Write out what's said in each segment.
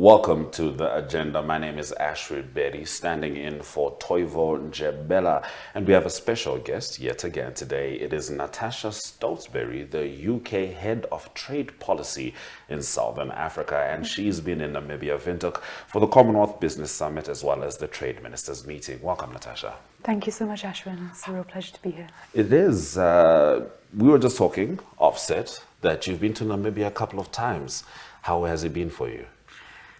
Welcome to the agenda. My name is Ashwyn Mberi, standing in for Toivo Njebela, and we have a special guest yet again today. It is Natasha Stotesbury, the UK Head of Trade Policy in Southern Africa, and she's been in Namibia, Windhoek, for the Commonwealth Business Summit as well as the Trade Ministers meeting. Welcome, Natasha. Thank you so much, Ashwyn. It's a real pleasure to be here. It is. We were just talking offset that you've been to Namibia a couple of times. How has it been for you?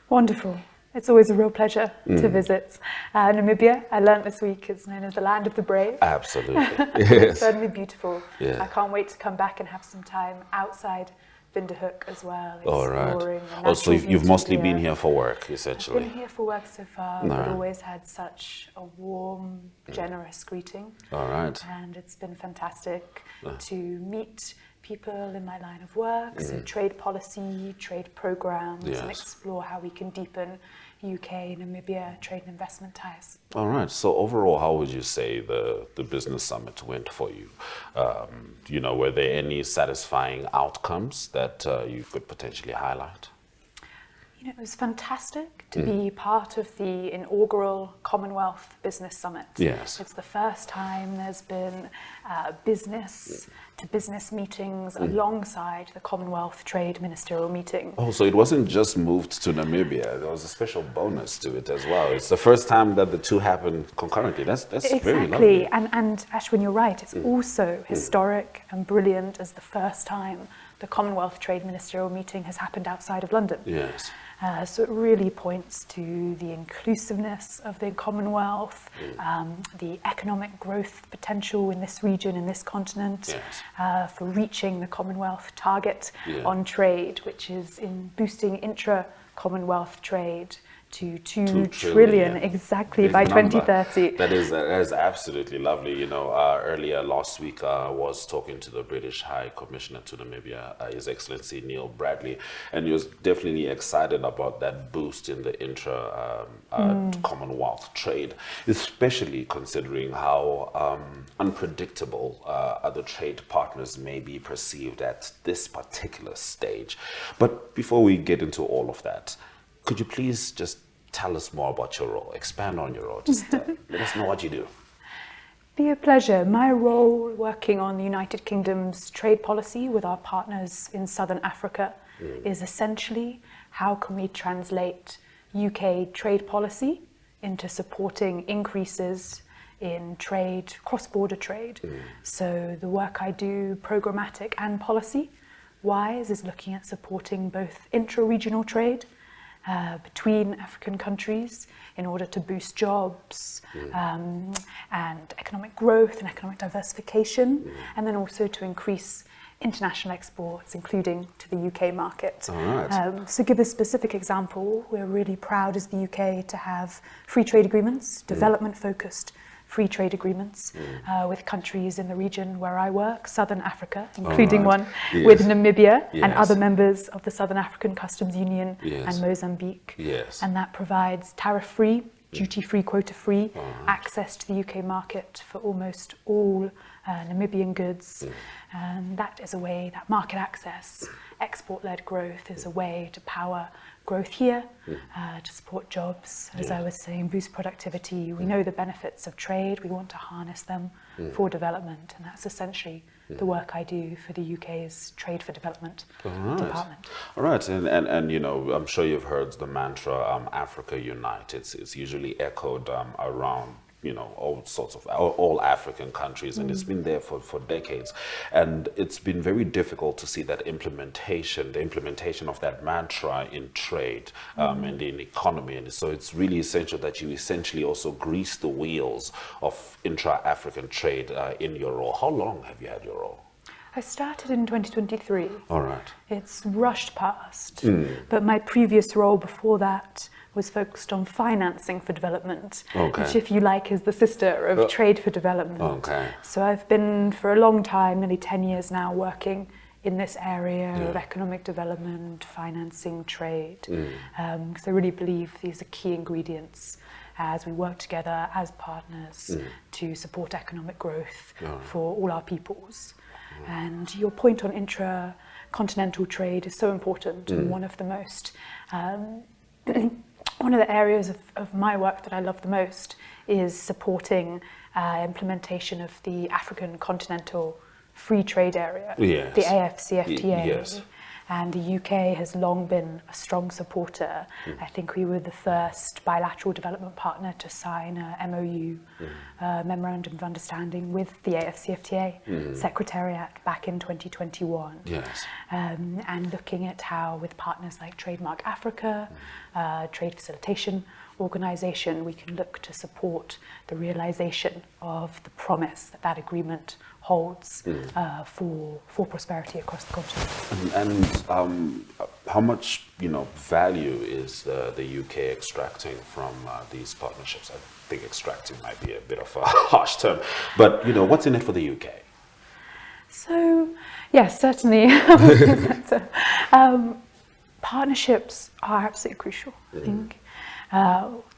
Wonderful. It's always a real pleasure to visit Namibia. I learnt this week it's known as the land of the brave. Absolutely. Yes. Certainly beautiful. Yeah. I can't wait to come back and have some time outside Windhoek as well. All right. The Also, natural you've mostly beauty been here. here for work, essentially. I've been here for work so far, but always had such a warm, generous greeting. All right. And it's been fantastic to meet people in my line of work, so trade policy, trade programs, and explore how we can deepen UK-Namibia trade and investment ties. All right. So overall, how would you say the business summit went for you? Were there any satisfying outcomes that you could potentially highlight? It was fantastic to be part of the inaugural Commonwealth Business Summit. Yes. It's the first time there's been business-to-business meetings alongside the Commonwealth Trade ministerial meeting. Oh, so it wasn't just moved to Namibia. There was a special bonus to it as well. It's the first time that the two happened concurrently. That's very lovely. Exactly. And Ashwyn, you're right. It's also historic and brilliant as the first time the Commonwealth Trade ministerial meeting has happened outside of London. Yes. So it really points to the inclusiveness of the Commonwealth, the economic growth potential in this region, in this continent, for reaching the Commonwealth target on trade, which is in boosting intra-Commonwealth trade to 2 trillion exactly by 2030. That is absolutely lovely. Earlier last week I was talking to the British High Commissioner to Namibia, His Excellency Neil Bradley, and he was definitely excited about that boost in the intra-Commonwealth trade, especially considering how unpredictable other trade partners may be perceived at this particular stage. But before we get into all of that, could you please just tell us more about your role? Expand on your role. Just let us know what you do. Be a pleasure. My role working on the United Kingdom's trade policy with our partners in Southern Africa is essentially how can we translate UK trade policy into supporting increases in trade, cross-border trade. So the work I do, programmatic and policy-wise, is looking at supporting both intra-regional trade between African countries in order to boost jobs and economic growth and economic diversification, and then also to increase international exports, including to the UK market. All right. So give a specific example, we're really proud as the UK to have free trade agreements, development-focused free trade agreements with countries in the region where I work, Southern Africa, including one with Namibia and other members of the Southern African Customs Union and Mozambique. Yes. And that provides tariff-free, duty-free, quota-free access to the UK market for almost all Namibian goods. And that is a way, that market access, export-led growth is a way to power growth here, to support jobs, as I was saying, boost productivity. We know the benefits of trade, we want to harness them for development, and that's essentially the work I do for the UK's Trade for Development department. All right, and I'm sure you've heard the mantra, Africa Unite. It's usually echoed around all African countries, and it's been there for decades, and it's been very difficult to see that the implementation of that mantra in trade and in economy, and so it's really essential that you essentially also grease the wheels of intra-African trade in your role. How long have you had your role? I started in 2023. All right. It's rushed past, but my previous role before that was focused on financing for development, which, if you like, is the sister of Trade for Development. So I've been for a long time, nearly 10 years now, working in this area of economic development, financing, trade, because I really believe these are key ingredients as we work together as partners to support economic growth for all our peoples. And your point on intra-continental trade is so important, and one of the most one of the areas of my work that I love the most is supporting implementation of the African Continental Free Trade Area, Yes. the AFCFTA. Yes. And the UK has long been a strong supporter. I think we were the first bilateral development partner to sign a MOU, Memorandum of Understanding, with the AFCFTA Secretariat back in 2021. Yes. And looking at how, with partners like Trademark Africa, Trade Facilitation Organisation, we can look to support the realisation of the promise that that agreement holds for prosperity across the continent. And how much value is the UK extracting from these partnerships? I think extracting might be a bit of a harsh term, but what's in it for the UK? So yes, certainly. Partnerships are absolutely crucial, I think.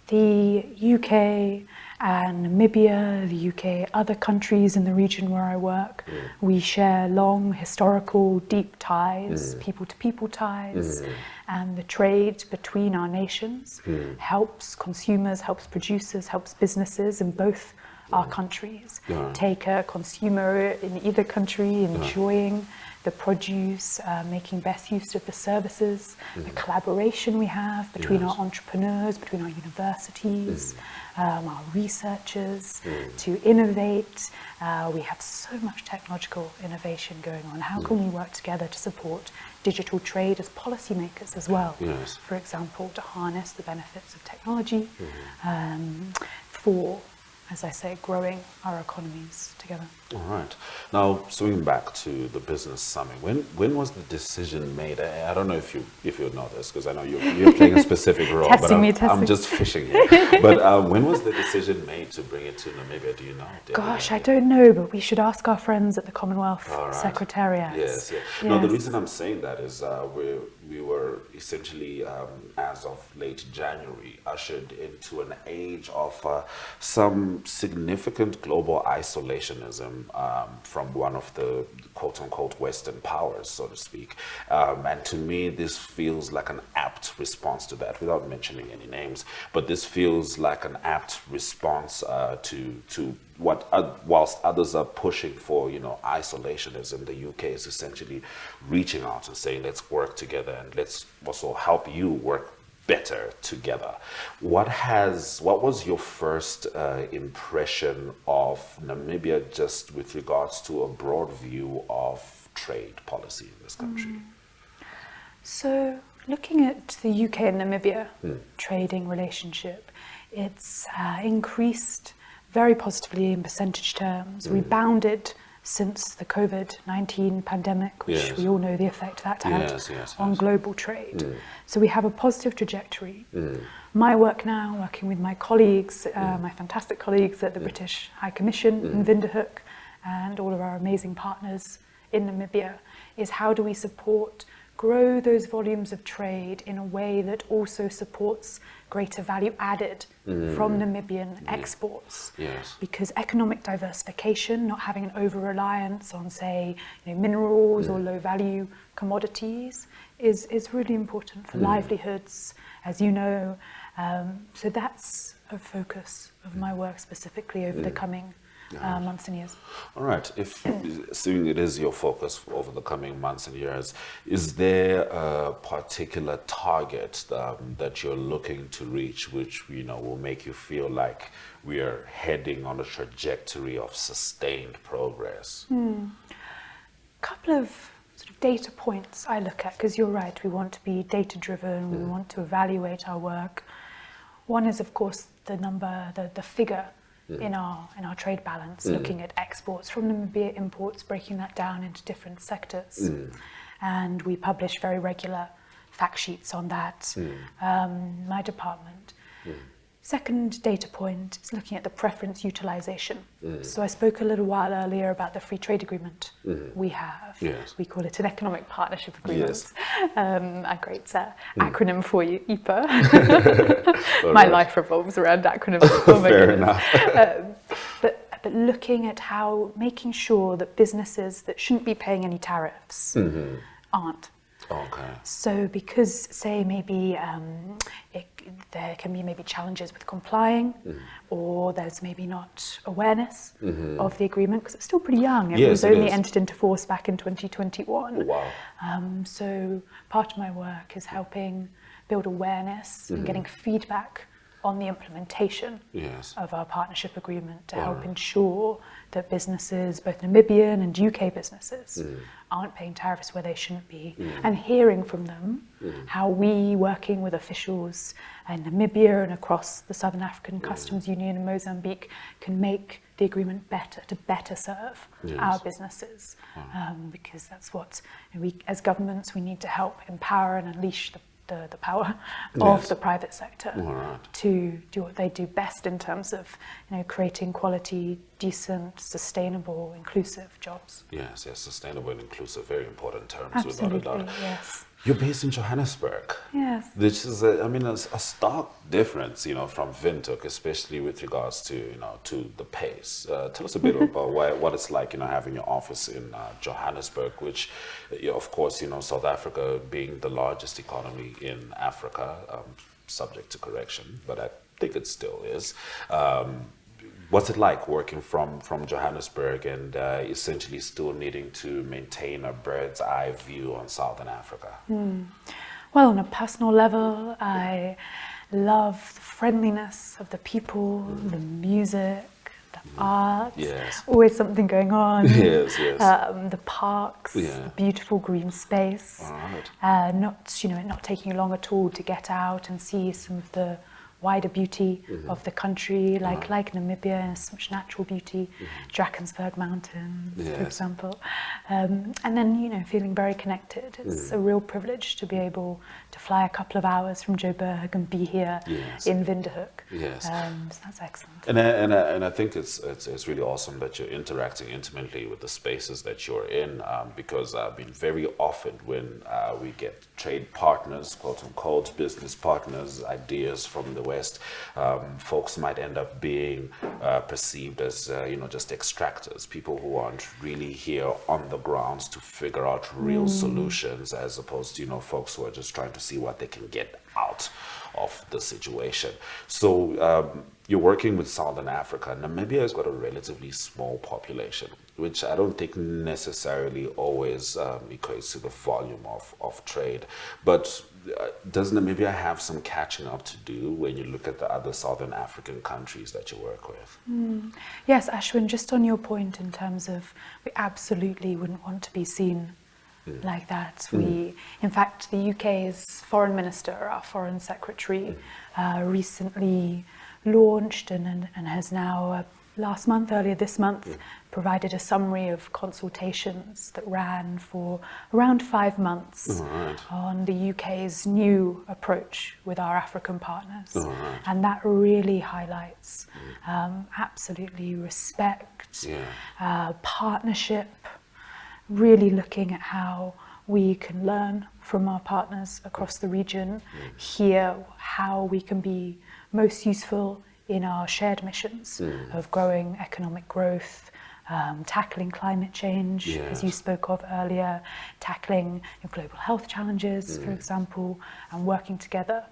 The UK and Namibia, the UK, other countries in the region where I work, we share long historical deep ties, people-to-people ties, and the trade between our nations helps consumers, helps producers, helps businesses in both our countries. Take a consumer in either country enjoying the produce, making best use of the services, the collaboration we have between our entrepreneurs, between our universities, our researchers to innovate. We have so much technological innovation going on. How can we work together to support digital trade as policymakers as well? For example, to harness the benefits of technology for, as I say, growing our economies together. All right. Now, swinging back to the business summit, when was the decision made? I don't know if you know this, because I know you're playing a specific role, but I'm just fishing here. But when was the decision made to bring it to Namibia? Do you know? Gosh, I don't know, but we should ask our friends at the Commonwealth Secretariat. Yes. No, the reason I'm saying that is we were essentially, as of late January, ushered into an age of some significant global isolationism from one of the quote-unquote Western powers, so to speak. And to me, this feels like an apt response to that, without mentioning any names. But this feels like an apt response to what, whilst others are pushing for, isolationism, the UK is essentially reaching out and saying, let's work together and let's also help you work better together. What was your first impression of Namibia, just with regards to a broad view of trade policy in this country? So looking at the UK and Namibia trading relationship, it's increased very positively in percentage terms, rebounded since the COVID-19 pandemic, which we all know the effect that had on global trade. So we have a positive trajectory. My work now, working with my colleagues, my fantastic colleagues at the British High Commission in Windhoek, and all of our amazing partners in Namibia, is how do we grow those volumes of trade in a way that also supports greater value added from Namibian exports. Because economic diversification, not having an over-reliance on, say, minerals or low-value commodities, is really important for livelihoods, as you know. So that's a focus of my work specifically over the coming months and years. All right. Assuming it is your focus over the coming months and years, is there a particular target that you're looking to reach, which will make you feel like we are heading on a trajectory of sustained progress? Couple of sort of data points I look at, because you're right, we want to be data-driven, we want to evaluate our work. One is, of course, the number, the figure in our trade balance, looking at exports from Namibia, imports, breaking that down into different sectors. And we publish very regular fact sheets on that, my department. Second data point is looking at the preference utilization. So I spoke a little while earlier about the free trade agreement we have. We call it an economic partnership agreement. A great acronym for you, EPA. My life revolves around acronyms. Fair enough. But looking at how, making sure that businesses that shouldn't be paying any tariffs aren't. Okay. So because, say, maybe there can be maybe challenges with complying, or there's maybe not awareness of the agreement, because it's still pretty young. It was only entered into force back in 2021. Wow. So part of my work is helping build awareness and getting feedback on the implementation of our partnership agreement to help ensure that businesses, both Namibian and UK businesses, aren't paying tariffs where they shouldn't be, and hearing from them how we, working with officials in Namibia and across the Southern African Customs Union in Mozambique, can make the agreement better, to better serve our businesses, because that's what we, as governments, we need to help empower and unleash the power of the private sector to do what they do best in terms of, creating quality, decent, sustainable, inclusive jobs. Yes, sustainable and inclusive, very important terms. Absolutely, without a doubt. yes. You're based in Johannesburg. Yes. Which is, a stark difference, from Windhoek, especially with regards to, to the pace. Tell us a bit about what it's like, having your office in Johannesburg, which, of course, South Africa being the largest economy in Africa, subject to correction, but I think it still is. What's it like working from Johannesburg and essentially still needing to maintain a bird's eye view on Southern Africa? Well, on a personal level, I love the friendliness of the people, the music, the art. Yes. Always something going on. Yes. The parks, Yeah. the beautiful green space. All right. Not taking you long at all to get out and see some of the wider beauty of the country, like Namibia, and such natural beauty, Drakensberg Mountains, for example. And then, feeling very connected. It's a real privilege to be able to fly a couple of hours from Joburg and be here in Windhoek. Yes. So that's excellent. And I think it's really awesome that you're interacting intimately with the spaces that you're in, because very often when we get trade partners, quote unquote, business partners, ideas from the West, folks might end up being perceived as just extractors, people who aren't really here on the grounds to figure out real solutions, as opposed to folks who are just trying to see what they can get out of the situation. So you're working with Southern Africa. Namibia has got a relatively small population, which I don't think necessarily always equates to the volume of trade. But does Namibia have some catching up to do when you look at the other Southern African countries that you work with? Yes, Ashwyn, just on your point in terms of, we absolutely wouldn't want to be seen like that. In fact, the UK's foreign minister, our foreign secretary, recently launched and has now, earlier this month, provided a summary of consultations that ran for around 5 months on the UK's new approach with our African partners. And that really highlights absolutely respect, partnership, really looking at how we can learn from our partners across the region, hear how we can be most useful in our shared missions of growing economic growth, tackling climate change, as you spoke of earlier, tackling global health challenges, for example, and working together.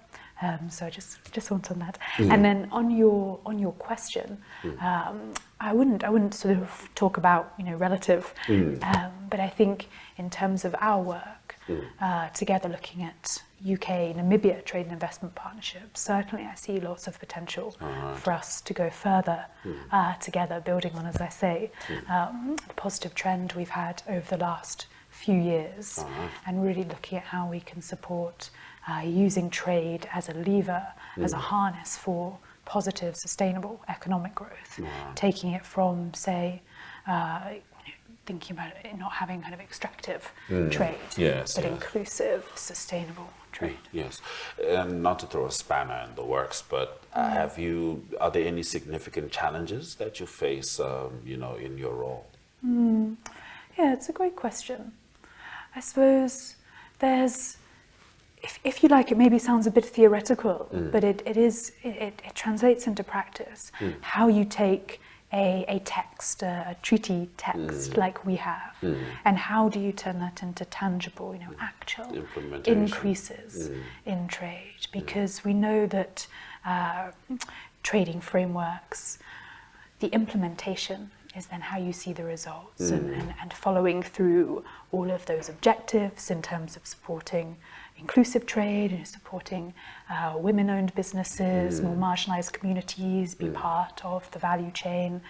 So I just want on that. And then on your question, I wouldn't sort of talk about relative, but I think in terms of our work together, looking at UK-Namibia trade and investment partnerships, certainly I see lots of potential for us to go further together, building on, as I say, the positive trend we've had over the last few years, and really looking at how we can support using trade as a lever, as a harness for positive, sustainable economic growth, taking it from, say, thinking about it not having kind of extractive trade, but inclusive, sustainable trade. Yes, and not to throw a spanner in the works, but are there any significant challenges that you face, in your role? Yeah, it's a great question. I suppose there's, if you like, it maybe sounds a bit theoretical, but it translates into practice. How you take a text, a treaty text like we have, and how do you turn that into tangible, actual increases in trade? Because we know that trading frameworks, the implementation is then how you see the results, and following through all of those objectives in terms of supporting inclusive trade and supporting women-owned businesses, more marginalized communities be part of the value chain,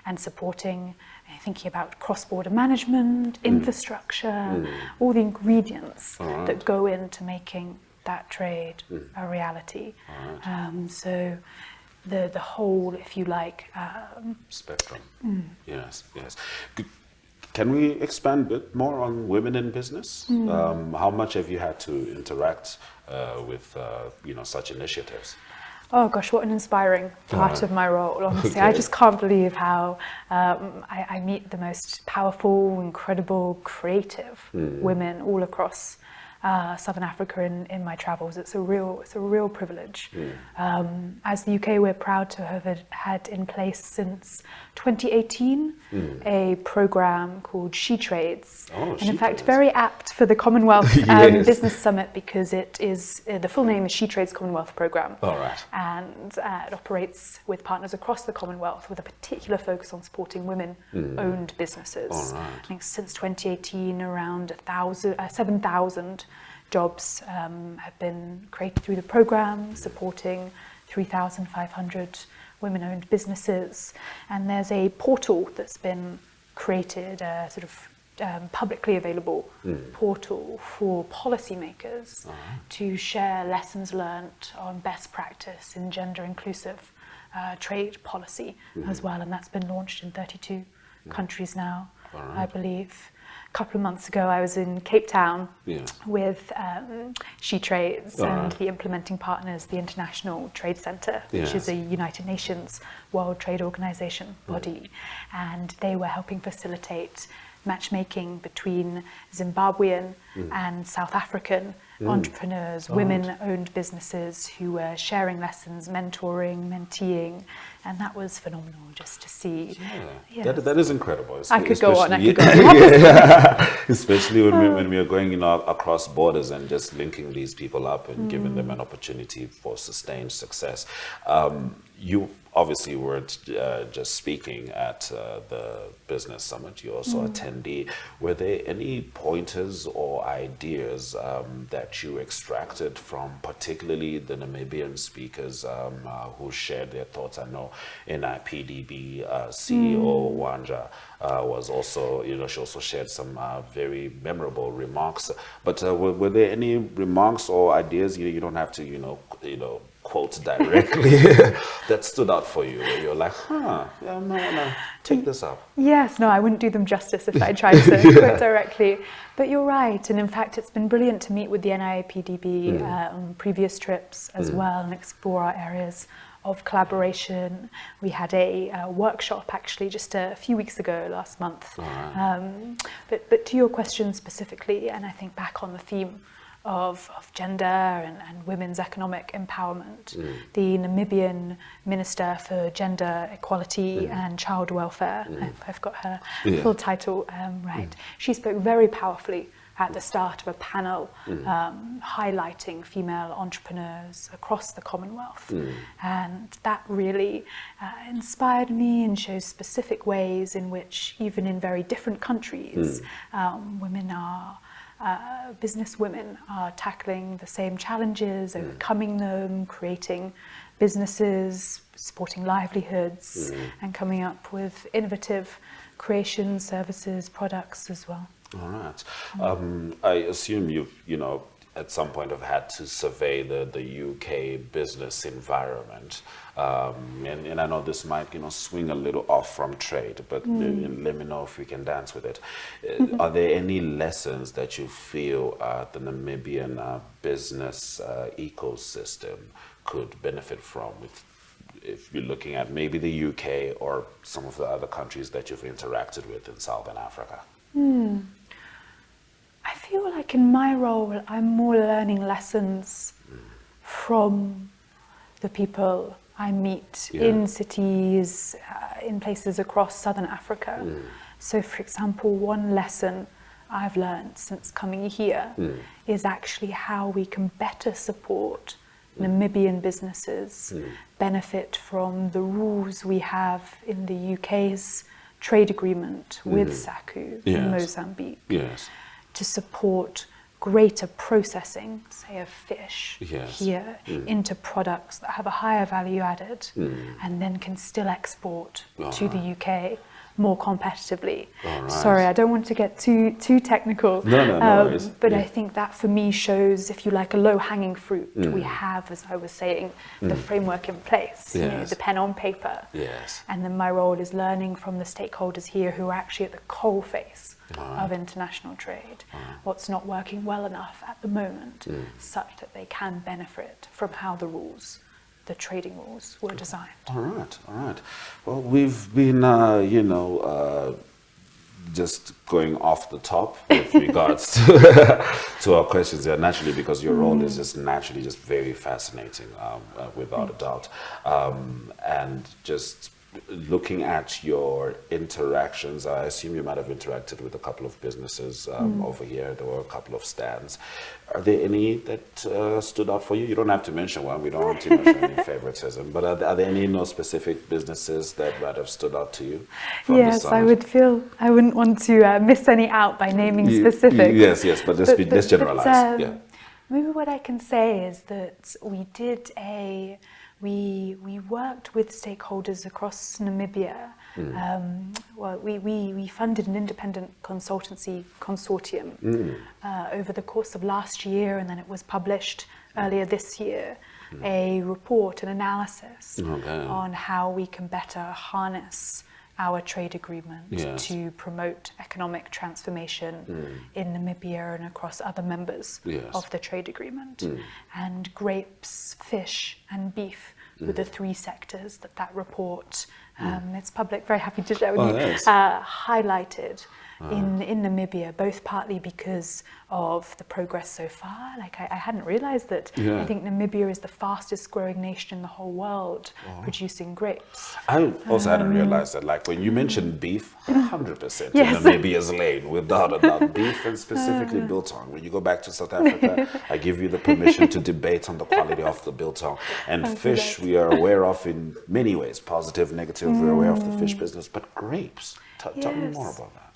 and supporting, thinking about cross-border management, infrastructure, all the ingredients that go into making that trade a reality. So the whole, if you like, spectrum. Yes. Can we expand a bit more on women in business? How much have you had to interact with such initiatives? Oh gosh, what an inspiring part of my role, honestly. I just can't believe how I meet the most powerful, incredible, creative women all across Southern Africa in my travels. It's a real privilege. As the UK, we're proud to have had in place since 2018 a program called She Trades, and in fact very apt for the Commonwealth Business Summit, because it is the full name is She Trades Commonwealth Program. And it operates with partners across the Commonwealth with a particular focus on supporting women-owned businesses. I think since 2018, around 7,000 jobs have been created through the program, supporting 3,500 women-owned businesses. And there's a portal that's been created, a sort of publicly available portal for policymakers to share lessons learnt on best practice in gender-inclusive trade policy as well. And that's been launched in 32 countries now, I believe. A couple of months ago, I was in Cape Town with She Trades and the implementing partners, the International Trade Centre, which is a United Nations World Trade Organization body. And they were helping facilitate matchmaking between Zimbabwean and South African entrepreneurs, women-owned businesses who were sharing lessons, mentoring, menteeing, and that was phenomenal just to see. That is incredible. I could go on. Especially when we are going across borders and just linking these people up and giving them an opportunity for sustained success. You obviously weren't just speaking at the Business Summit, you're also attendee. Were there any pointers or ideas that you extracted from particularly the Namibian speakers who shared their thoughts? I know NIPDB CEO Wanja was also, she also shared some very memorable remarks. But were there any remarks or ideas, you don't have to, quote directly, that stood out for you, where you're like, I want to take this up? Yes, no, I wouldn't do them justice if I tried to quote directly. But you're right, and in fact, it's been brilliant to meet with the NIPDB on previous trips as well and explore our areas of collaboration. We had a workshop actually just a few weeks ago, last month. But to your question specifically, and I think back on the theme of gender and women's economic empowerment, the Namibian Minister for Gender Equality and Child Welfare, I've got her full title right, she spoke very powerfully at the start of a panel highlighting female entrepreneurs across the Commonwealth. And that really inspired me and shows specific ways in which, even in very different countries, women are business women are tackling the same challenges, overcoming them, creating businesses, supporting livelihoods, and coming up with innovative creations, services, products as well. All right. I assume you've, at some point have had to survey the UK business environment. And I know this might, swing a little off from trade, but let me know if we can dance with it. Are there any lessons that you feel the Namibian business ecosystem could benefit from, if you're looking at maybe the UK or some of the other countries that you've interacted with in Southern Africa? I feel like in my role, I'm more learning lessons from the people I meet in cities, in places across Southern Africa. So, for example, one lesson I've learned since coming here is actually how we can better support Namibian businesses benefit from the rules we have in the UK's trade agreement with SACU in Mozambique to support greater processing, say, of fish here into products that have a higher value added and then can still export to the UK more competitively. Sorry, I don't want to get too technical. No, but I think that for me shows, if you like, a low-hanging fruit. We have, as I was saying, the framework in place, you know, the pen on paper. And then my role is learning from the stakeholders here who are actually at the coalface of international trade, what's not working well enough at the moment, such that they can benefit from how the trading rules were designed. All right. Well, we've been, just going off the top with regards to our questions here, naturally, because your role is just naturally just very fascinating, without a doubt. And just looking at your interactions, I assume you might have interacted with a couple of businesses over here. There were a couple of stands. Are there any that stood out for you? You don't have to mention one. We don't want to mention any favoritism. But are there any specific businesses that might have stood out to you? Yes, I wouldn't want to miss any out by naming specifics. Yes, but let's generalize. Maybe what I can say is that we worked with stakeholders across Namibia. We funded an independent consultancy consortium over the course of last year, and then it was published earlier this year, a report, an analysis on how we can better harness our trade agreement to promote economic transformation in Namibia and across other members of the trade agreement. And grapes, fish and beef were the three sectors that report, it's public, very happy to share with you, highlighted in Namibia, both partly because of the progress so far. Like I hadn't realized that. I think Namibia is the fastest growing nation in the whole world producing grapes. I also hadn't realized that. Like when you mentioned beef, 100% in Namibia's lane, without a doubt. Beef and specifically biltong. When you go back to South Africa, I give you the permission to debate on the quality of the biltong. And fish, we are aware of in many ways, positive, negative. We're aware of the fish business, but grapes. Tell me more about that.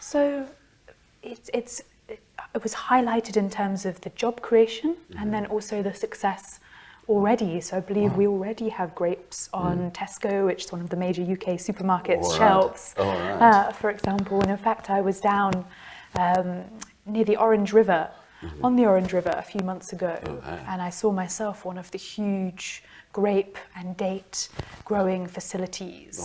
So it was highlighted in terms of the job creation and then also the success already. So I believe we already have grapes on Tesco, which is one of the major UK supermarkets shelves, for example. And in fact, I was down near the Orange River, on the Orange River a few months ago, and I saw myself one of the huge grape and date growing facilities,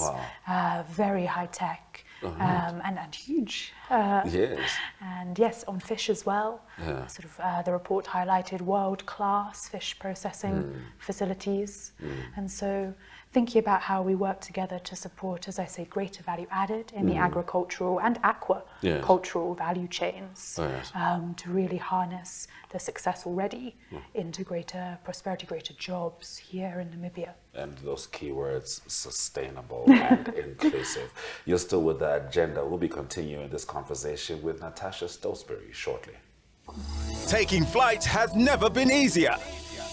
very high tech. And huge. And yes, on fish as well. The report highlighted world-class fish processing facilities. And so thinking about how we work together to support, as I say, greater value added in the agricultural and aquacultural value chains, to really harness the success already into greater prosperity, greater jobs here in Namibia. And those keywords, sustainable and inclusive. You're still with the agenda. We'll be continuing this conversation with Natasha Stotesbury shortly. Taking flight has never been easier.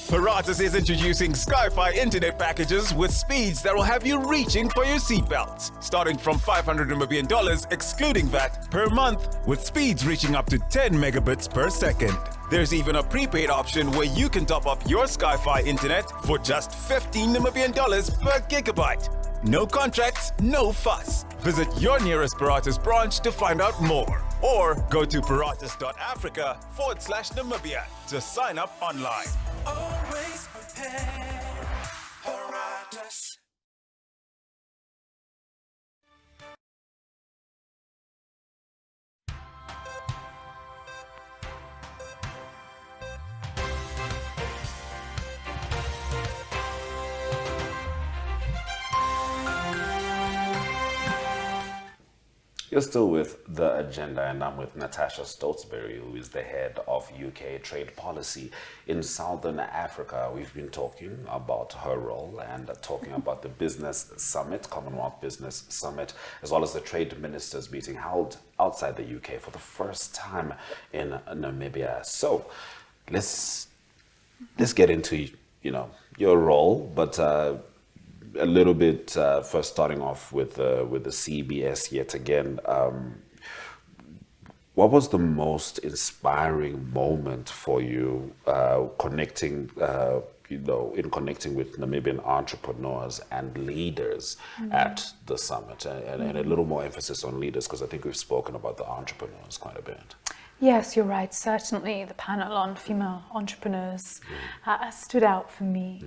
Paratus is introducing Sky-Fi internet packages with speeds that will have you reaching for your seatbelts, starting from $500 Namibian excluding VAT per month, with speeds reaching up to 10 megabits per second. There's even a prepaid option where you can top up your Sky-Fi internet for just $15 Namibian per gigabyte. No contracts, no fuss. Visit your nearest Paratus branch to find out more, or go to paratus.africa/Namibia to sign up online. Always prepared. Paratus. You're still with The Agenda, and I'm with Natasha Stotesbury, who is the head of UK Trade Policy in Southern Africa. We've been talking about her role and talking about the Business Summit, Commonwealth Business Summit, as well as the Trade Ministers meeting held outside the UK for the first time in Namibia. So let's get into, your role, but a little bit first starting off with the CBS yet again. What was the most inspiring moment for you connecting with Namibian entrepreneurs and leaders at the summit, and a little more emphasis on leaders, because I think we've spoken about the entrepreneurs quite a bit. Yes, you're right. Certainly the panel on female entrepreneurs stood out for me.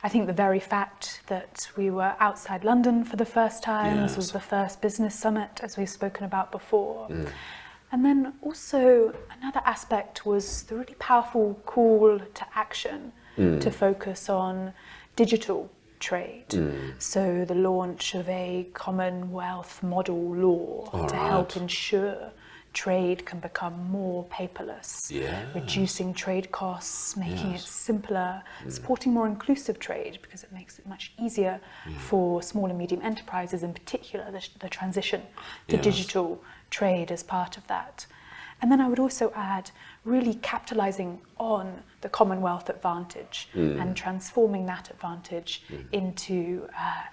I think the very fact that we were outside London for the first time, this was the first business summit, as we've spoken about before. And then also another aspect was the really powerful call to action to focus on digital trade. So the launch of a Commonwealth model law to help ensure trade can become more paperless, reducing trade costs, making it simpler, supporting more inclusive trade, because it makes it much easier for small and medium enterprises, in particular, the transition to digital trade as part of that. And then I would also add really capitalizing on the Commonwealth advantage and transforming that advantage into,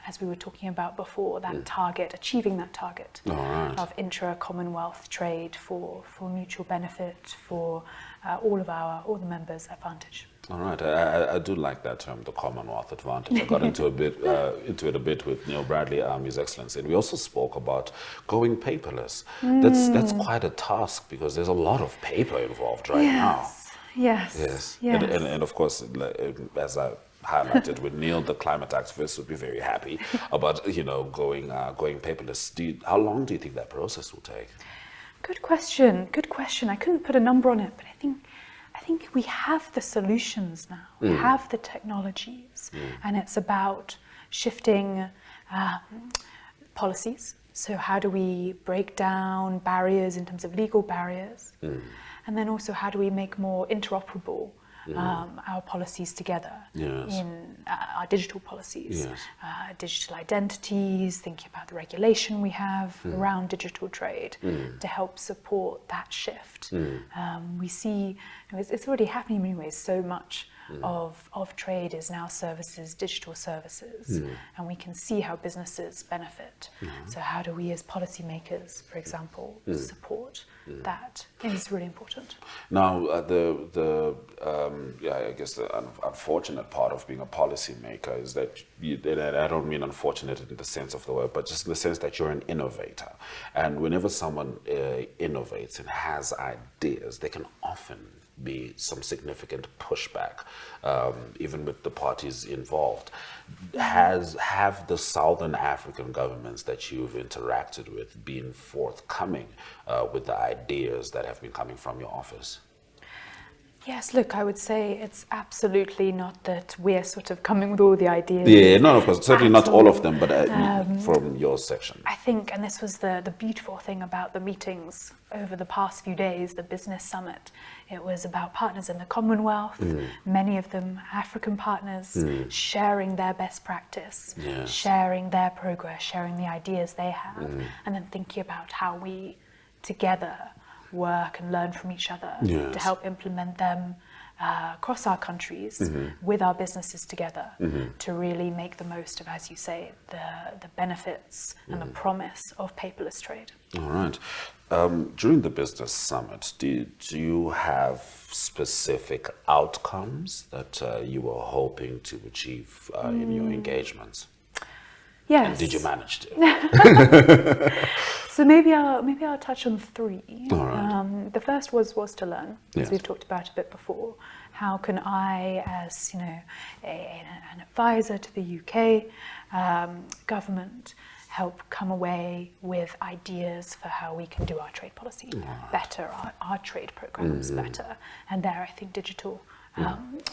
as we were talking about before, that target, achieving that target of intra-Commonwealth trade for mutual benefit, for all the members' advantage. All right, I do like that term, the Commonwealth advantage. I got into it a bit with Neil Bradley, His Excellency, and we also spoke about going paperless. That's quite a task, because there's a lot of paper involved right now. Yes. And of course, as I highlighted with Neil, the climate activists would be very happy about going paperless. How long do you think that process will take? Good question. I couldn't put a number on it, but I think we have the solutions now. We have the technologies, and it's about shifting policies. So how do we break down barriers in terms of legal barriers? And then also how do we make more interoperable our policies together in our digital policies, digital identities, thinking about the regulation we have around digital trade to help support that shift. We see it's already happening in many ways. So much of trade is now services, digital services, and we can see how businesses benefit. So how do we as policymakers, for example, support that is really important. Now, I guess the unfortunate part of being a policymaker is that and I don't mean unfortunate in the sense of the word, but just in the sense that you're an innovator. And whenever someone innovates and has ideas, there can often be some significant pushback, even with the parties involved. Have the Southern African governments that you've interacted with been forthcoming with the ideas that have been coming from your office? Yes, look, I would say it's absolutely not that we're sort of coming with all the ideas. Yeah, no, of course, certainly not all of them, but from your section. I think, and this was the beautiful thing about the meetings over the past few days, the Business Summit, it was about partners in the Commonwealth, many of them African partners, sharing their best practice, sharing their progress, sharing the ideas they have, and then thinking about how we together work and learn from each other to help implement them across our countries with our businesses together to really make the most of, as you say, the benefits and the promise of paperless trade. All right. During the Business Summit, do you have specific outcomes that you were hoping to achieve in your engagements? Yes. And did you manage to? So maybe I'll touch on three. All right. The first was to learn, as we've talked about a bit before. How can I, as an advisor to the UK government, help come away with ideas for how we can do our trade policy better, our trade programs better? And there, I think digital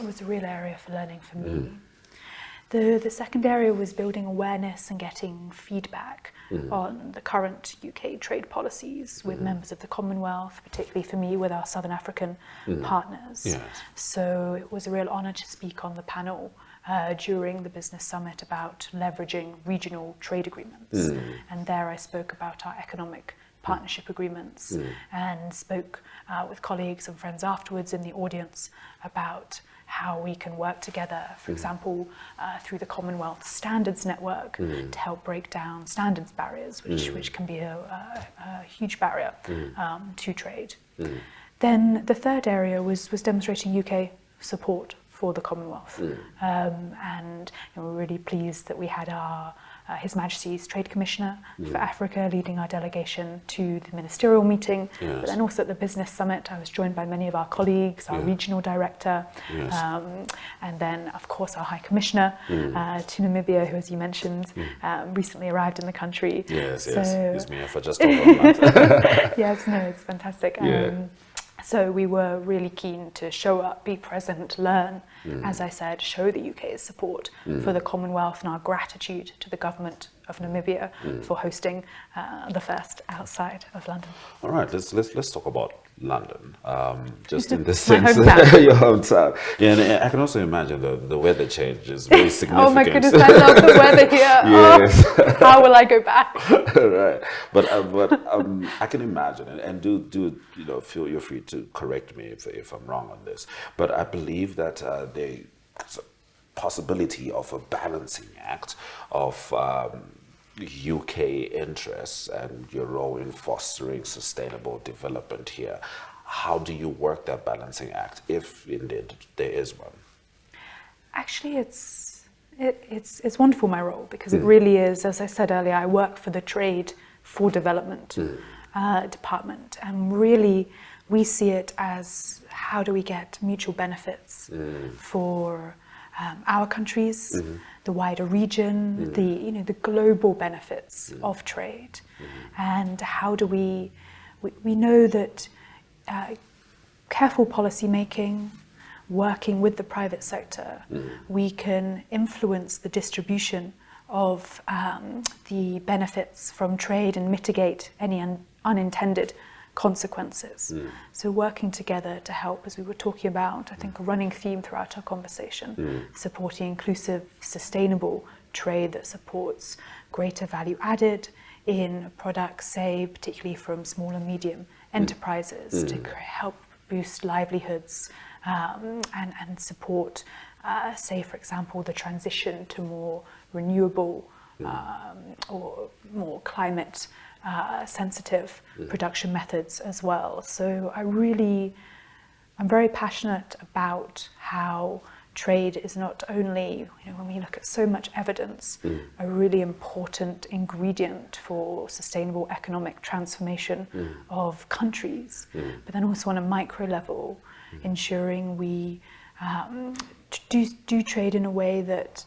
was a real area for learning for me. The second area was building awareness and getting feedback on the current UK trade policies with members of the Commonwealth, particularly for me with our Southern African partners. Yes. So it was a real honour to speak on the panel during the Business Summit about leveraging regional trade agreements. And there I spoke about our economic partnership agreements and spoke with colleagues and friends afterwards in the audience about how we can work together, for example, through the Commonwealth Standards Network to help break down standards barriers, which can be a huge barrier to trade. Then the third area was demonstrating UK support for the Commonwealth. And we're really pleased that we had our His Majesty's Trade Commissioner for Africa leading our delegation to the ministerial meeting. But then also at the Business Summit, I was joined by many of our colleagues, our regional director, and then, of course, our High Commissioner to Namibia, who, as you mentioned, recently arrived in the country. Yes, So- yes. He's me for just over a month. Yes, no, it's fantastic. So we were really keen to show up, be present, learn, as I said, show the UK's support for the Commonwealth and our gratitude to the government of Namibia for hosting the first outside of London. All right, let's talk about London. Just in the My sense hometown. your hometown. Yeah, and I can also imagine the weather change is very significant. Oh my goodness, I love the weather here. Yes. Oh, how will I go back? Right, but I can imagine, and do feel free to correct me if I'm wrong on this. But I believe that there's a possibility of a balancing act of UK interests and your role in fostering sustainable development here. How do you work that balancing act, if indeed there is one? Actually, it's wonderful, my role, because it really is, as I said earlier, I work for the Trade for Development department, and really we see it as how do we get mutual benefits for our countries, the wider region, the global benefits of trade, and how do we know that careful policy making, working with the private sector, we can influence the distribution of the benefits from trade and mitigate any unintended consequences. So working together to help, as we were talking about, I think a running theme throughout our conversation, supporting inclusive, sustainable trade that supports greater value added in products, say, particularly from small and medium enterprises, to help boost livelihoods and support, say, for example, the transition to more renewable or more climate sensitive production methods as well. So I'm very passionate about how trade is not only, when we look at so much evidence, a really important ingredient for sustainable economic transformation of countries, but then also on a micro level, ensuring we do trade in a way that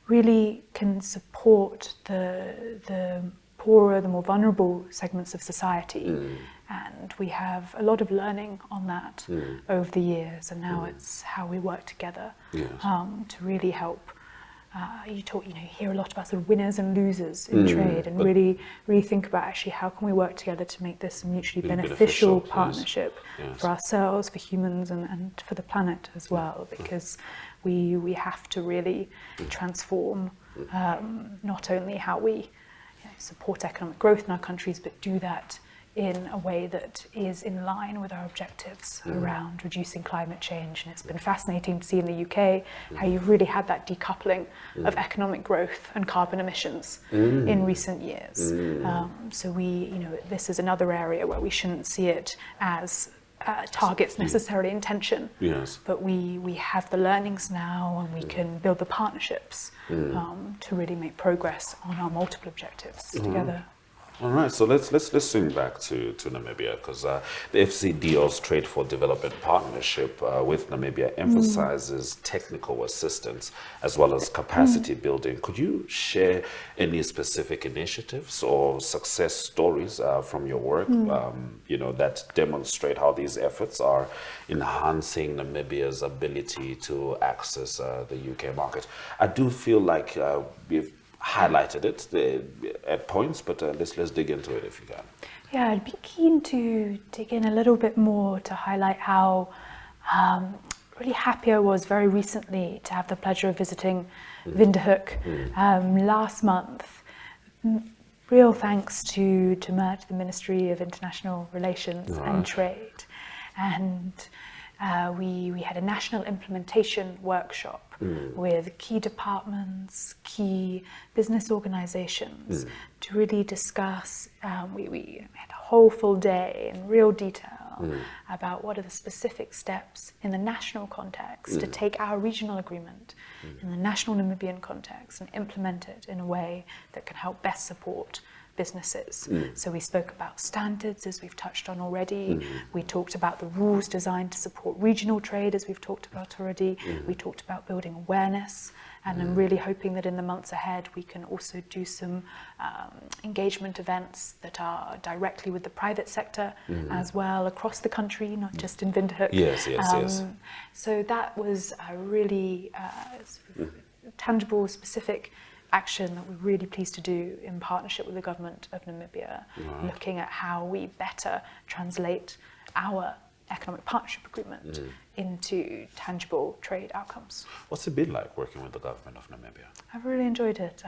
really can support the poorer, the more vulnerable segments of society. And we have a lot of learning on that over the years, and now it's how we work together to really help. You hear a lot about sort of winners and losers in trade, and really think about actually how can we work together to make this a mutually beneficial partnership for ourselves, for humans, and for the planet as well, because we have to really transform not only how we support economic growth in our countries, but do that in a way that is in line with our objectives around reducing climate change. And it's been fascinating to see in the UK how you've really had that decoupling of economic growth and carbon emissions in recent years. So this is another area where we shouldn't see it as targets necessarily in tension, but we have the learnings now, and we can build the partnerships to really make progress on our multiple objectives together. All right, so let's swing back to Namibia, because the FCDO's Trade for Development partnership with Namibia emphasizes technical assistance as well as capacity building. Could you share any specific initiatives or success stories from your work, that demonstrate how these efforts are enhancing Namibia's ability to access the UK market? I do feel like we've highlighted it at points, but let's dig into it if you can. Yeah, I'd be keen to dig in a little bit more to highlight how really happy I was very recently to have the pleasure of visiting Windhoek last month. Real thanks to Mert, the Ministry of International Relations and Trade. And we had a national implementation workshop with key departments, key business organizations to really discuss. We had a whole full day in real detail about what are the specific steps in the national context to take our regional agreement in the national Namibian context and implement it in a way that can help best support businesses. So we spoke about standards, as we've touched on already. We talked about the rules designed to support regional trade, as we've talked about already. We talked about building awareness, and I'm really hoping that in the months ahead we can also do some engagement events that are directly with the private sector as well across the country, not just in Windhoek. Yes. So that was a really tangible, specific action that we're really pleased to do in partnership with the government of Namibia, looking at how we better translate our economic partnership agreement into tangible trade outcomes. What's it been like working with the government of Namibia? I've really enjoyed it.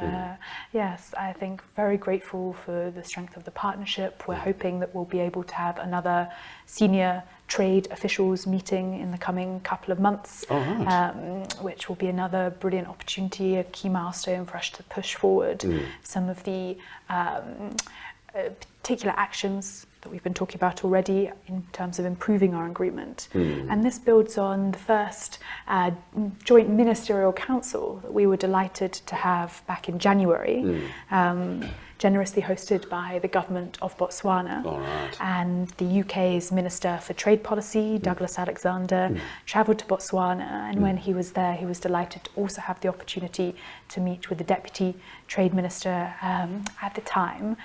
Yes, I think very grateful for the strength of the partnership. We're hoping that we'll be able to have another senior trade officials meeting in the coming couple of months, which will be another brilliant opportunity, a key milestone for us to push forward some of the particular actions that we've been talking about already in terms of improving our agreement. And this builds on the first joint ministerial council that we were delighted to have back in January, generously hosted by the government of Botswana. And the UK's Minister for Trade Policy, Douglas Alexander, travelled to Botswana, and when he was there, he was delighted to also have the opportunity to meet with the Deputy Trade Minister at the time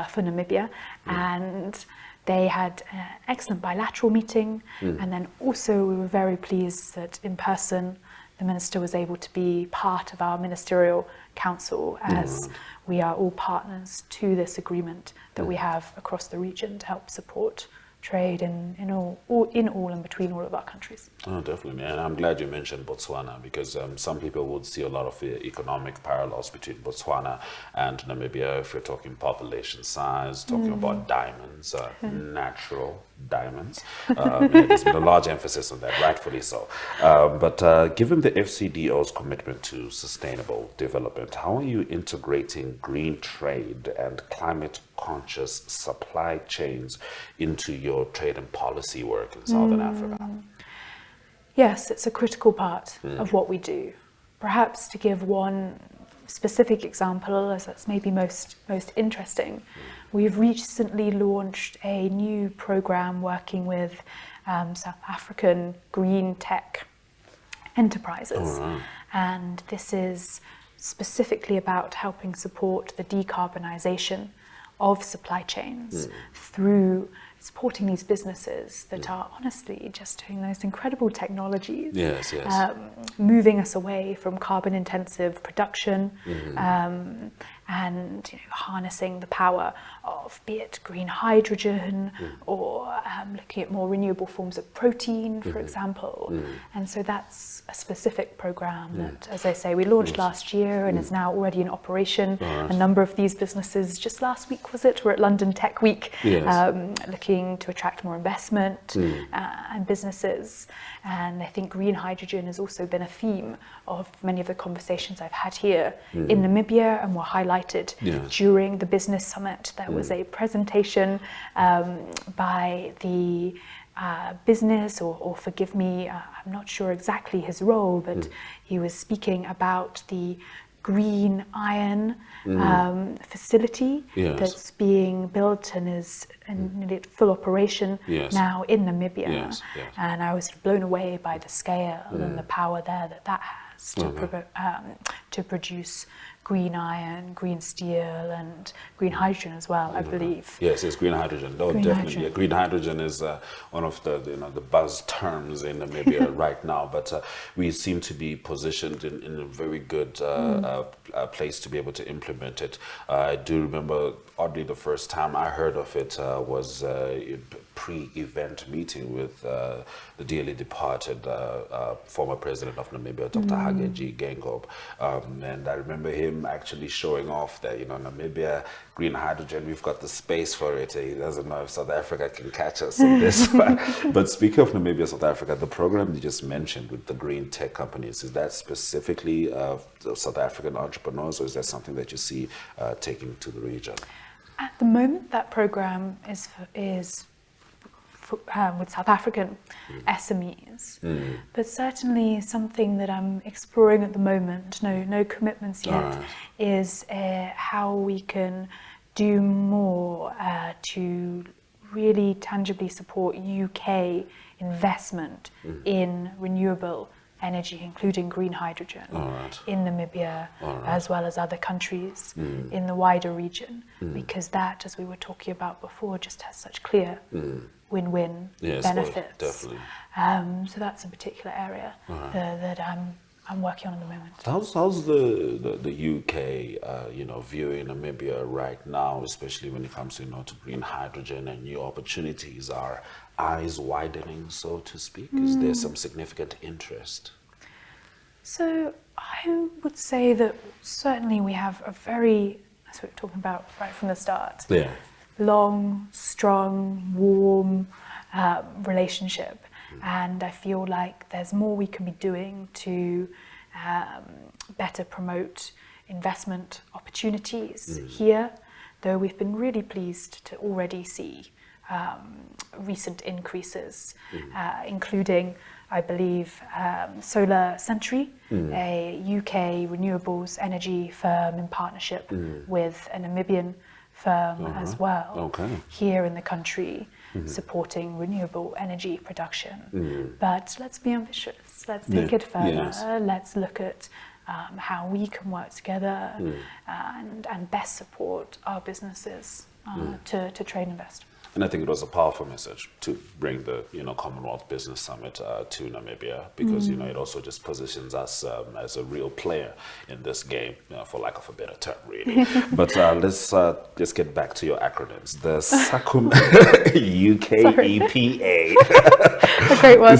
for Namibia. And they had an excellent bilateral meeting, and then also we were very pleased that in person the Minister was able to be part of our ministerial council, as we are all partners to this agreement that we have across the region to help support trade in all and between all of our countries. Oh, definitely, and I'm glad you mentioned Botswana, because some people would see a lot of economic parallels between Botswana and Namibia if you're talking population size, talking about diamonds, natural diamonds. There's been a large emphasis on that, rightfully so. But given the FCDO's commitment to sustainable development, how are you integrating green trade and climate-conscious supply chains into your trade and policy work in Southern Africa? Yes, it's a critical part of what we do. Perhaps to give one specific example, as that's maybe most interesting, we've recently launched a new program working with South African green tech enterprises. And this is specifically about helping support the decarbonisation of supply chains through supporting these businesses that are honestly just doing those incredible technologies, moving us away from carbon intensive production, and harnessing the power of, be it green hydrogen or looking at more renewable forms of protein, for example. And so that's a specific program that, as I say, we launched last year and is now already in operation. A number of these businesses, just last week was it, were at London Tech Week, looking to attract more investment and businesses. And I think green hydrogen has also been a theme of many of the conversations I've had here in Namibia, and were highlighted during the business summit. There was a presentation by the business, or forgive me, I'm not sure exactly his role, but he was speaking about the green iron facility Yes. that's being built and is nearly at full operation Yes. now in Namibia. Yes, yes. And I was blown away by the scale and the power there that has to produce green iron, green steel, and green hydrogen as well, I believe. Yes, it's green hydrogen. No, Green definitely. hydrogen. Yeah, green hydrogen is one of the buzz terms in Namibia right now. But we seem to be positioned in a very good place to be able to implement it. I do remember, oddly, the first time I heard of it was a pre-event meeting with the dearly departed former president of Namibia, Dr. Hage G. Geingob, and I remember him actually showing off that, Namibia, green hydrogen, we've got the space for it. He doesn't know if South Africa can catch us in this. But speaking of Namibia, South Africa, the program you just mentioned with the green tech companies, is that specifically South African entrepreneurs, or is that something that you see taking to the region? At the moment, that program is with South African SMEs, but certainly something that I'm exploring at the moment, no commitments yet, is how we can do more to really tangibly support UK investment in renewable energy, including green hydrogen, in Namibia, as well as other countries in the wider region, because that, as we were talking about before, just has such clear win-win benefits. Definitely. So that's a particular area that I'm working on at the moment. How's the UK, viewing Namibia right now, especially when it comes to to green hydrogen and new opportunities? Are eyes widening, so to speak? Is there some significant interest? So I would say that certainly we have a very, as we were talking about right from the start, long, strong, warm relationship. And I feel like there's more we can be doing to better promote investment opportunities here, though we've been really pleased to already see recent increases, including, I believe, Solar Century, a UK renewables energy firm in partnership with a Namibian firm as well, here in the country, supporting renewable energy production. But let's be ambitious, let's take it further, let's look at how we can work together and best support our businesses to trade and invest. And I think it was a powerful message to bring the Commonwealth Business Summit to Namibia, because it also just positions us as a real player in this game, for lack of a better term, really. But let's get back to your acronyms. The SACUM UK EPA. A great one.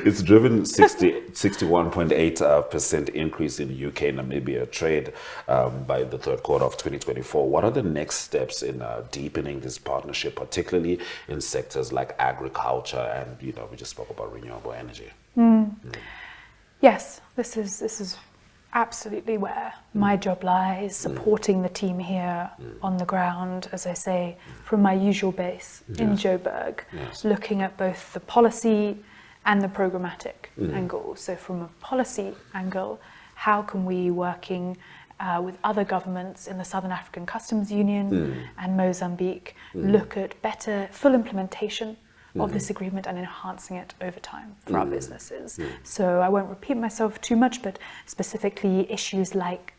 It's driven 61.8% increase in UK-Namibia trade by the third quarter of 2024. What are the next steps in deepening this partnership, particularly in sectors like agriculture and we just spoke about renewable energy? Yes, this is absolutely where my job lies, supporting the team here on the ground, as I say, from my usual base in Joburg, looking at both the policy and the programmatic angle. So from a policy angle, how can we, working with other governments in the Southern African Customs Union and Mozambique, look at better full implementation of this agreement and enhancing it over time for our businesses. So I won't repeat myself too much, but specifically issues like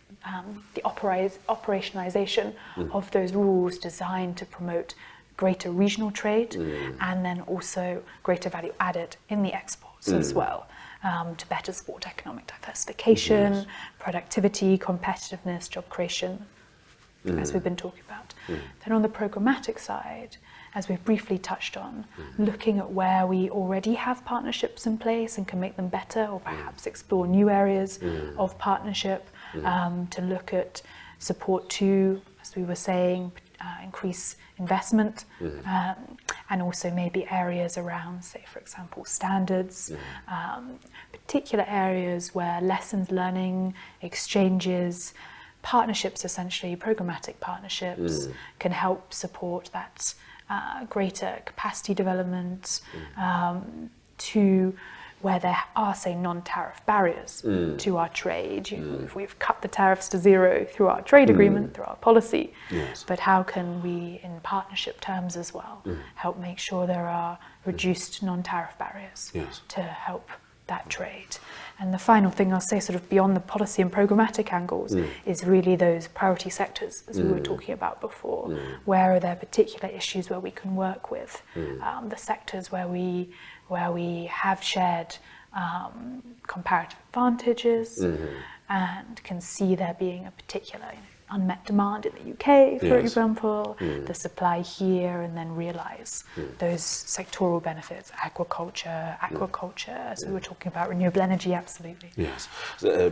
the operationalization of those rules designed to promote greater regional trade and then also greater value added in the exports as well. To better support economic diversification, productivity, competitiveness, job creation, as we've been talking about. Then on the programmatic side, as we've briefly touched on, looking at where we already have partnerships in place and can make them better, or perhaps explore new areas of partnership, to look at support to, as we were saying, increase investment, and also maybe areas around, say, for example, standards, particular areas where lessons learning, exchanges, partnerships, essentially programmatic partnerships, can help support that greater capacity development, to where there are, say, non-tariff barriers to our trade. You know, if we've cut the tariffs to zero through our trade agreement, through our policy, Yes. but how can we, in partnership terms as well, help make sure there are reduced non-tariff barriers Yes. to help that trade? And the final thing I'll say, sort of beyond the policy and programmatic angles, is really those priority sectors, as we were talking about before. Where are there particular issues where we can work with the sectors where we have shared comparative advantages and can see there being a particular unmet demand in the UK, for Yes. example, the supply here, and then realise those sectoral benefits, aquaculture, as we were talking about, renewable energy, absolutely. Yes, so,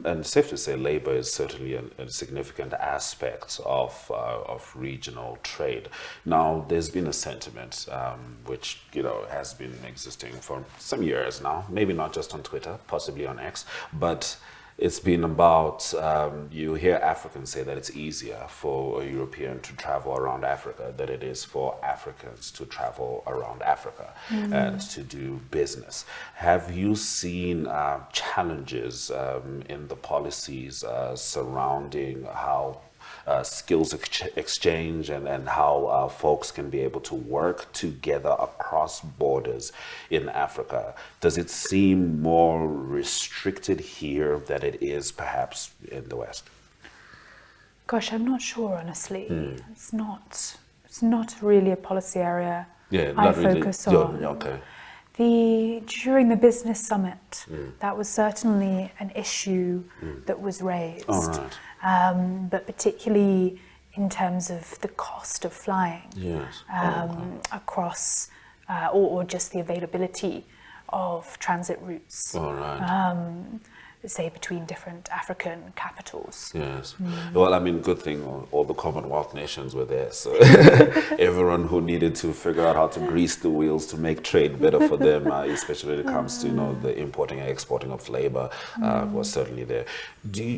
and safe to say, labour is certainly a significant aspect of regional trade. Now, there's been a sentiment which has been existing for some years now. Maybe not just on Twitter, possibly on X, but it's been about, you hear Africans say that it's easier for a European to travel around Africa than it is for Africans to travel around Africa and to do business. Have you seen challenges in the policies surrounding how skills exchange and how folks can be able to work together across borders in Africa? Does it seem more restricted here than it is perhaps in the West? Gosh, I'm not sure, honestly. It's not really a policy area I not really. focus Yeah, on. okay. During the business summit, that was certainly an issue that was raised. All right. But particularly in terms of the cost of flying Yes. across, or just the availability of transit routes, All right. say between different African capitals. Yes. Well, I mean, good thing all the Commonwealth nations were there. So everyone who needed to figure out how to grease the wheels to make trade better for them, especially when it comes to the importing and exporting of labor, was certainly there.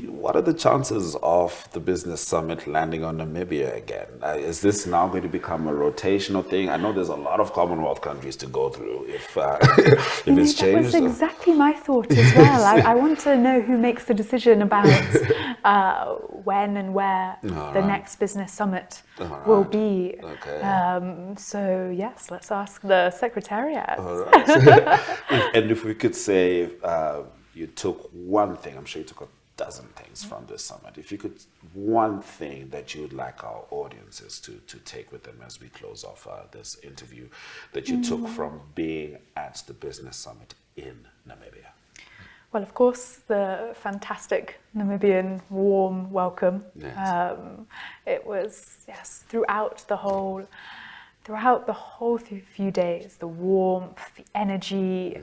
What are the chances of the business summit landing on Namibia again? Is this now going to become a rotational thing? I know there's a lot of Commonwealth countries to go through if it's changed. That was exactly my thought as well. I want to know who makes the decision about when and where the next business summit will be. Okay. So yes, let's ask the Secretariat. All right. And if we could say you took one thing, I'm sure you took a dozen things from this summit. If you could, one thing that you would like our audiences to take with them as we close off this interview that you took from being at the business summit in Namibia. Well, of course, the fantastic Namibian warm welcome. Yes. It was, yes, throughout the whole few days, the warmth, the energy,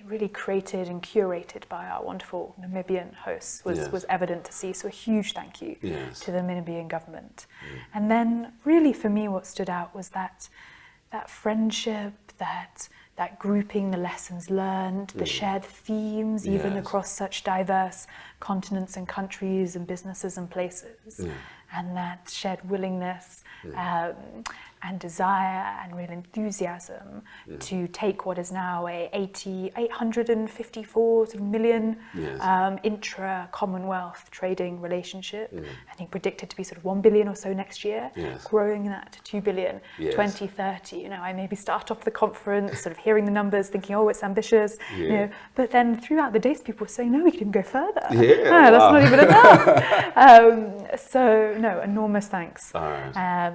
really created and curated by our wonderful Namibian hosts was evident to see. So a huge thank you to the Namibian government. And then really for me what stood out was that friendship, that grouping, the lessons learned, the shared themes, even across such diverse continents and countries and businesses and places, and that shared willingness and desire and real enthusiasm to take what is now a 854 sort of million intra-Commonwealth trading relationship, I think predicted to be sort of 1 billion or so next year, growing that to 2 billion 2030. I maybe start off the conference sort of hearing the numbers, thinking, oh, it's ambitious, but then throughout the days people were saying, no, we can even go further. That's not even enough. So no, enormous thanks. A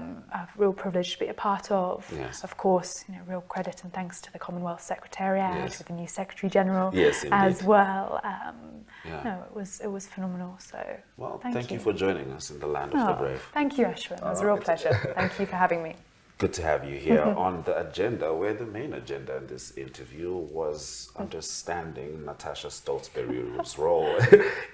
real privilege to be a part of. Of course, real credit and thanks to the Commonwealth Secretariat, with the new Secretary General as well. No, it was phenomenal. So thank you for joining us in the land of the brave. Thank you, Ashwyn. It was a real pleasure. Thank you for having me. Good to have you here on the agenda, where the main agenda in this interview was understanding Natasha Stotesbury's role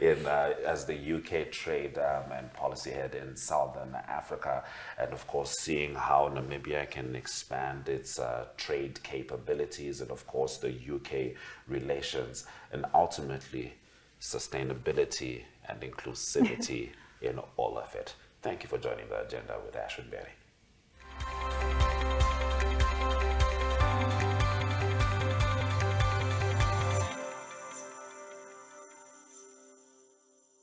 as the UK Trade and Policy Head in Southern Africa, and of course seeing how Namibia can expand its trade capabilities, and of course the UK relations, and ultimately sustainability and inclusivity in all of it. Thank you for joining the agenda with Ashwyn Mberi.